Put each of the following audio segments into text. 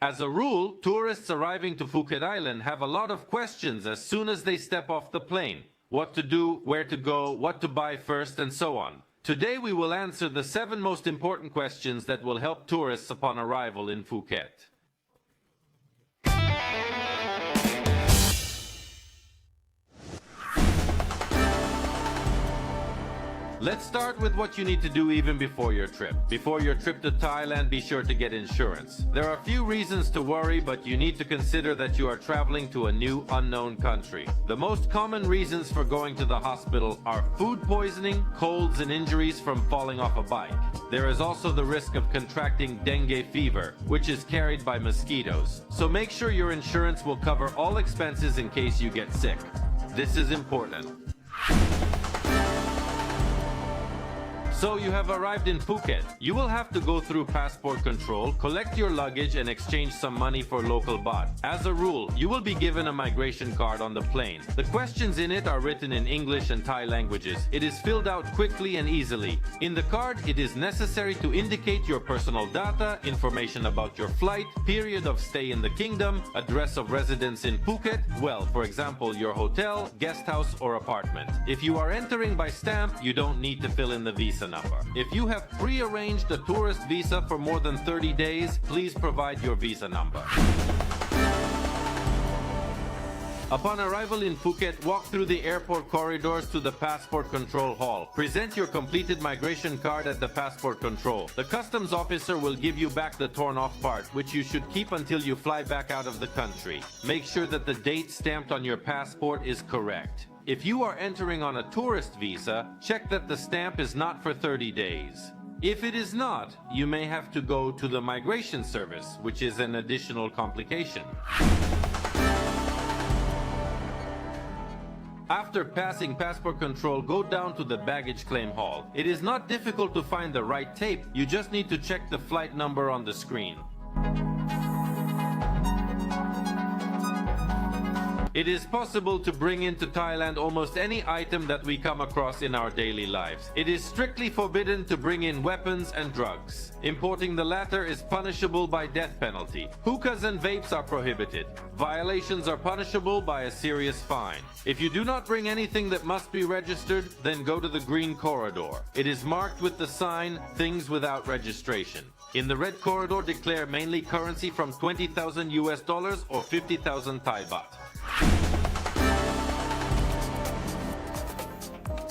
As a rule, tourists arriving to Phuket Island have a lot of questions as soon as they step off the plane. What to do, where to go, what to buy first, and so on. Today we will answer the 7 most important questions that will help tourists upon arrival in Phuket. Let's start with what you need to do even before your trip. Before your trip to Thailand, be sure to get insurance. There are few reasons to worry, but you need to consider that you are traveling to a new unknown country. The most common reasons for going to the hospital are food poisoning, colds, and injuries from falling off a bike. There is also the risk of contracting dengue fever, which is carried by mosquitoes. So make sure your insurance will cover all expenses in case you get sick. This is important. So you have arrived in Phuket. You will have to go through passport control, collect your luggage, and exchange some money for local baht. As a rule, you will be given a migration card on the plane. The questions in it are written in English and Thai languages. It is filled out quickly and easily. In the card, it is necessary to indicate your personal data, information about your flight, period of stay in the kingdom, address of residence in Phuket, well, for example, your hotel, guest house, or apartment. If you are entering by stamp, you don't need to fill in the visa number. If you have pre-arranged a tourist visa for more than 30 days, please provide your visa number. Upon arrival in Phuket, walk through the airport corridors to the passport control hall. Present your completed migration card at the passport control. The customs officer will give you back the torn off part, which you should keep until you fly back out of the country. Make sure that the date stamped on your passport is correct. If you are entering on a tourist visa, check that the stamp is not for 30 days. If it is not, you may have to go to the migration service, which is an additional complication. After passing passport control, go down to the baggage claim hall. It is not difficult to find the right tape, you just need to check the flight number on the screen. It is possible to bring into Thailand almost any item that we come across in our daily lives. It is strictly forbidden to bring in weapons and drugs. Importing the latter is punishable by death penalty. Hookahs and vapes are prohibited. Violations are punishable by a serious fine. If you do not bring anything that must be registered, then go to the green corridor. It is marked with the sign, things without registration. In the red corridor, declare mainly currency from 20,000 US dollars or 50,000 Thai baht.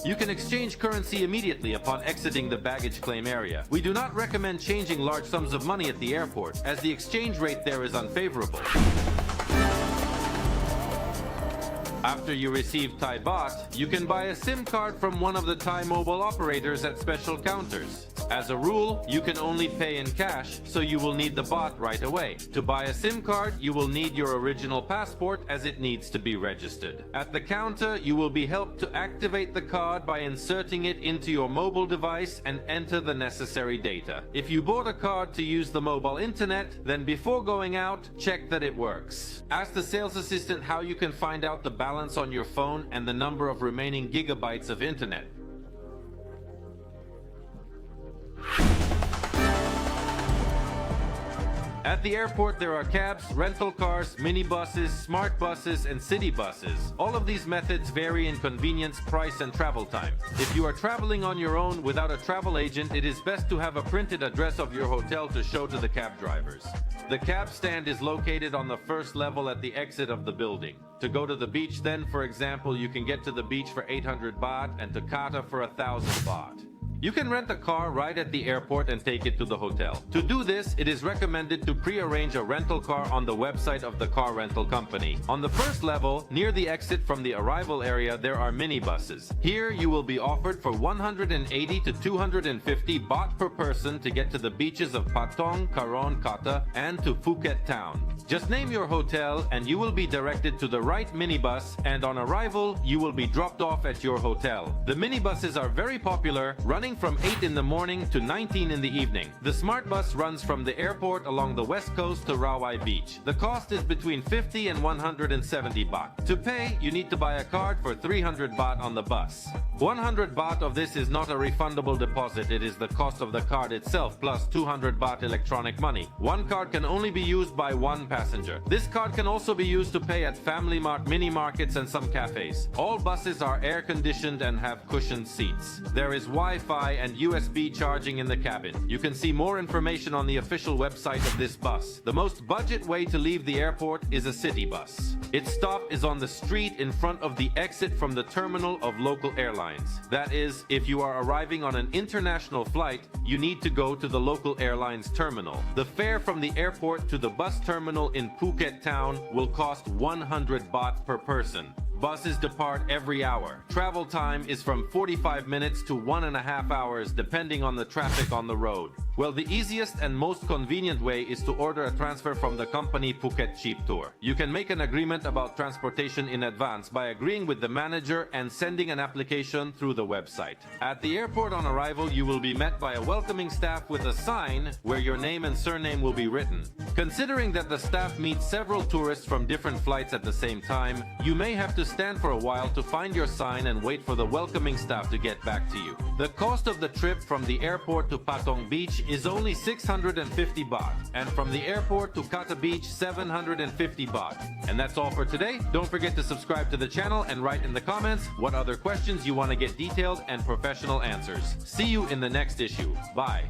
You can exchange currency immediately upon exiting the baggage claim area. We do not recommend changing large sums of money at the airport, as the exchange rate there is unfavorable. After you receive Thai baht, you can buy a SIM card from one of the Thai mobile operators at special counters. As a rule, you can only pay in cash, so you will need the baht right away. To buy a SIM card, you will need your original passport as it needs to be registered. At the counter, you will be helped to activate the card by inserting it into your mobile device and enter the necessary data. If you bought a card to use the mobile internet, then before going out, check that it works. Ask the sales assistant how you can find out the balance on your phone and the number of remaining gigabytes of internet. At the airport, there are cabs, rental cars, minibuses, smart buses, and city buses. All of these methods vary in convenience, price, and travel time. If you are traveling on your own without a travel agent, it is best to have a printed address of your hotel to show to the cab drivers. The cab stand is located on the first level at the exit of the building. To go to the beach then, for example, you can get to the beach for 800 baht and to Kata for 1,000 baht. You can rent a car right at the airport and take it to the hotel. To do this, it is recommended to pre-arrange a rental car on the website of the car rental company. On the first level, near the exit from the arrival area, there are minibuses. Here, you will be offered for 180 to 250 baht per person to get to the beaches of Patong, Karon, Kata, and to Phuket town. Just name your hotel and you will be directed to the right minibus, and on arrival, you will be dropped off at your hotel. The minibuses are very popular, running running from 8 in the morning to 19 in the evening. The Smart Bus runs from the airport along the west coast to Rawai Beach. The cost is between 50 and 170 baht. To pay, you need to buy a card for 300 baht on the bus. 100 baht of this is not a refundable deposit, it is the cost of the card itself plus 200 baht electronic money. One card can only be used by one passenger. This card can also be used to pay at Family Mart mini markets and some cafes. All buses are air conditioned and have cushioned seats. There is Wi-Fi and USB charging in the cabin. You can see more information on the official website of this bus. The most budget way to leave the airport is a city bus. Its stop is on the street in front of the exit from the terminal of local airlines. That is, if you are arriving on an international flight, you need to go to the local airline's terminal. The fare from the airport to the bus terminal in Phuket town will cost 100 baht per person. Buses depart every hour. Travel time is from 45 minutes to 1.5 hours depending on the traffic on the road. Well, the easiest and most convenient way is to order a transfer from the company Phuket Cheap Tour. You can make an agreement about transportation in advance by agreeing with the manager and sending an application through the website. At the airport on arrival, you will be met by a welcoming staff with a sign where your name and surname will be written. Considering that the staff meets several tourists from different flights at the same time, you may have to stand for a while to find your sign and wait for the welcoming staff to get back to you. The cost of the trip from the airport to Patong Beach is only 650 baht, and from the airport to Kata Beach 750 baht. And that's all for today. Don't forget to subscribe to the channel and write in the comments what other questions you want to get detailed and professional answers. See you in the next issue. Bye.